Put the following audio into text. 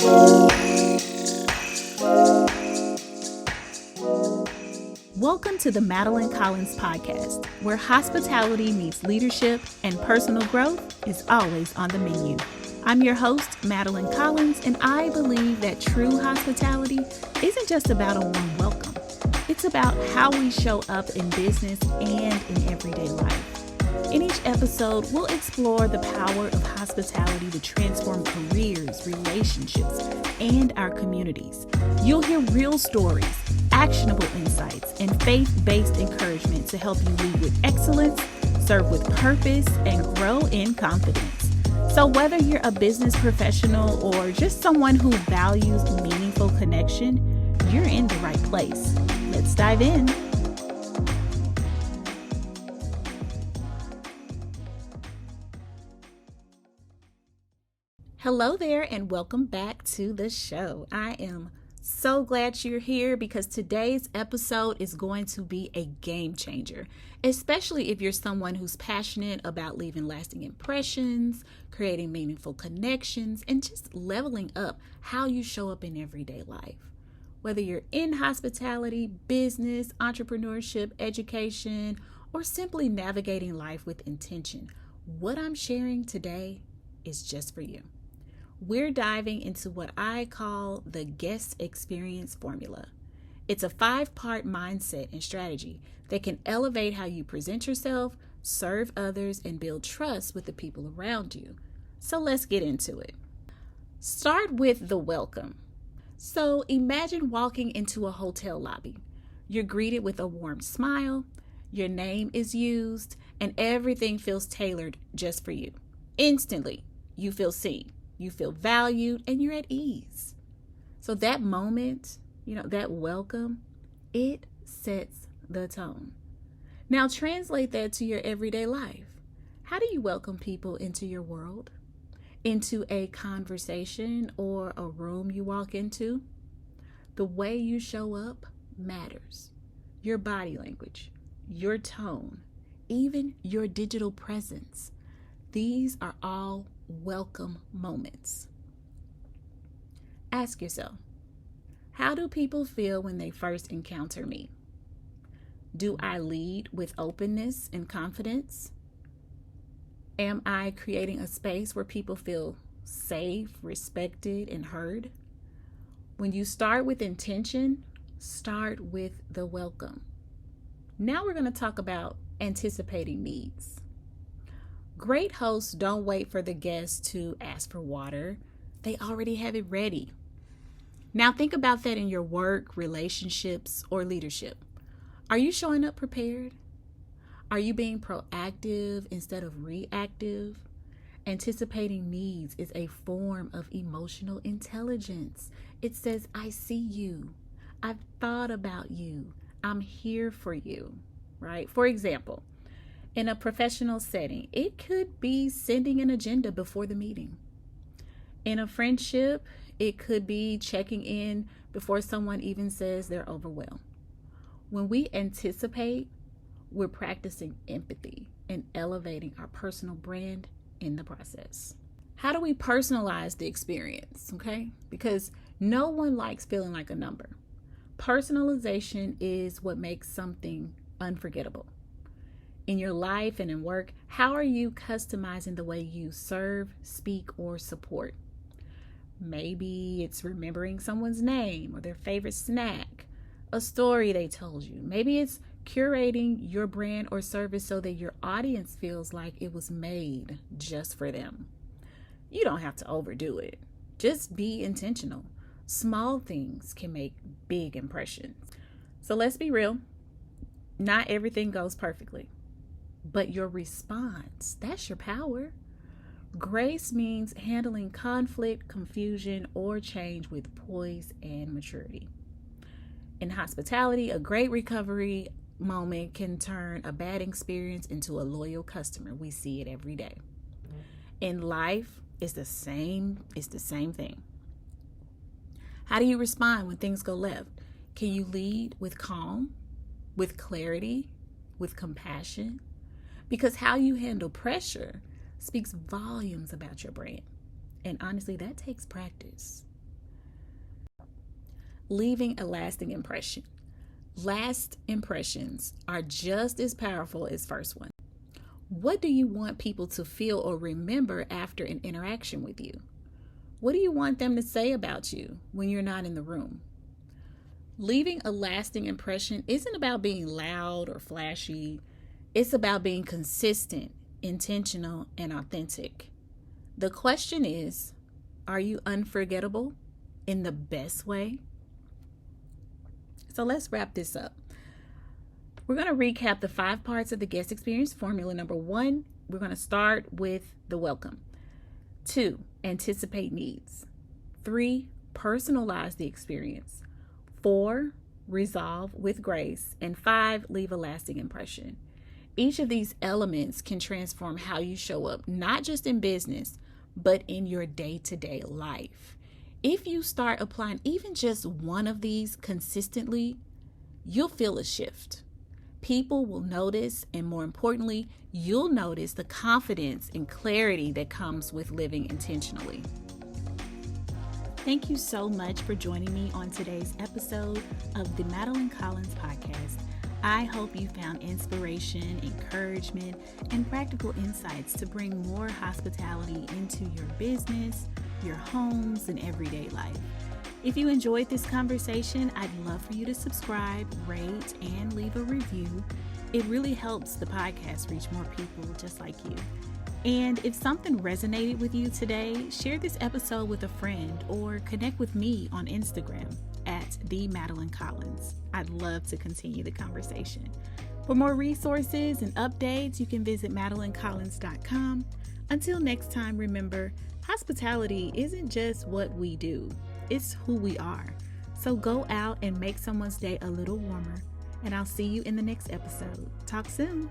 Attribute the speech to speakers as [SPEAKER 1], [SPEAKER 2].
[SPEAKER 1] Welcome to the Madelyn podcast, where hospitality meets leadership and personal growth is always on the menu. I'm your host, Madelyn Collins, and I believe that true hospitality isn't just about a warm welcome. It's about how we show up in business and in everyday life. In each episode, we'll explore the power of hospitality to transform careers, relationships, and our communities. You'll hear real stories, actionable insights, and faith-based encouragement to help you lead with excellence, serve with purpose, and grow in confidence. So whether you're a business professional or just someone who values meaningful connection, you're in the right place. Let's dive in. Hello there, and welcome back to the show. I am so glad you're here because today's episode is going to be a game changer, especially if you're someone who's passionate about leaving lasting impressions, creating meaningful connections, and just leveling up how you show up in everyday life. Whether you're in hospitality, business, entrepreneurship, education, or simply navigating life with intention, what I'm sharing today is just for you. We're diving into what I call the guest experience formula. It's a 5-part mindset and strategy that can elevate how you present yourself, serve others, and build trust with the people around you. So let's get into it. Start with the welcome. So imagine walking into a hotel lobby. You're greeted with a warm smile, your name is used, and everything feels tailored just for you. Instantly, you feel seen. You feel valued and you're at ease. So that moment, that welcome, it sets the tone. Now translate that to your everyday life. How do you welcome people into your world? Into a conversation or a room you walk into? The way you show up matters. Your body language, your tone, even your digital presence. These are all welcome moments. Ask yourself, how do people feel when they first encounter me? Do I lead with openness and confidence? Am I creating a space where people feel safe, respected, and heard? When you start with intention, start with the welcome. Now we're going to talk about anticipating needs. Great hosts don't wait for the guests to ask for water. They already have it ready. Now think about that in your work, relationships, or leadership. Are you showing up prepared? Are you being proactive instead of reactive? Anticipating needs is a form of emotional intelligence. It says, I see you. I've thought about you. I'm here for you, right? For example, in a professional setting, it could be sending an agenda before the meeting. In a friendship, it could be checking in before someone even says they're overwhelmed. When we anticipate, we're practicing empathy and elevating our personal brand in the process. How do we personalize the experience? Okay? Because no one likes feeling like a number. Personalization is what makes something unforgettable. In your life and in work, how are you customizing the way you serve, speak, or support? Maybe it's remembering someone's name or their favorite snack, a story they told you. Maybe it's curating your brand or service so that your audience feels like it was made just for them. You don't have to overdo it. Just be intentional. Small things can make big impressions. So let's be real. Not everything goes perfectly. But your response, that's your power. Grace means handling conflict, confusion, or change with poise and maturity. In hospitality, a great recovery moment can turn a bad experience into a loyal customer. We see it every day. In life, it's the same thing. How do you respond when things go left? Can you lead with calm, with clarity, with compassion? Because how you handle pressure speaks volumes about your brand. And honestly, that takes practice. Leaving a lasting impression. Last impressions are just as powerful as first ones. What do you want people to feel or remember after an interaction with you? What do you want them to say about you when you're not in the room? Leaving a lasting impression isn't about being loud or flashy. It's about being consistent, intentional, and authentic. The question is, are you unforgettable in the best way? So let's wrap this up. We're going to recap the 5 parts of the guest experience. Formula number 1, we're going to start with the welcome. 2, anticipate needs. 3, personalize the experience. 4, resolve with grace. And 5, leave a lasting impression. Each of these elements can transform how you show up, not just in business, but in your day-to-day life. If you start applying even just one of these consistently, you'll feel a shift. People will notice, and more importantly, you'll notice the confidence and clarity that comes with living intentionally. Thank you so much for joining me on today's episode of the Madelyn Collins podcast. I hope you found inspiration, encouragement, and practical insights to bring more hospitality into your business, your homes, and everyday life. If you enjoyed this conversation, I'd love for you to subscribe, rate, and leave a review. It really helps the podcast reach more people just like you. And if something resonated with you today, share this episode with a friend or connect with me on Instagram at the Madelyn Collins. I'd love to continue the conversation. For more resources and updates, you can visit madelyncollins.com. Until next time, remember, hospitality isn't just what we do, it's who we are. So go out and make someone's day a little warmer, and I'll see you in the next episode. Talk soon.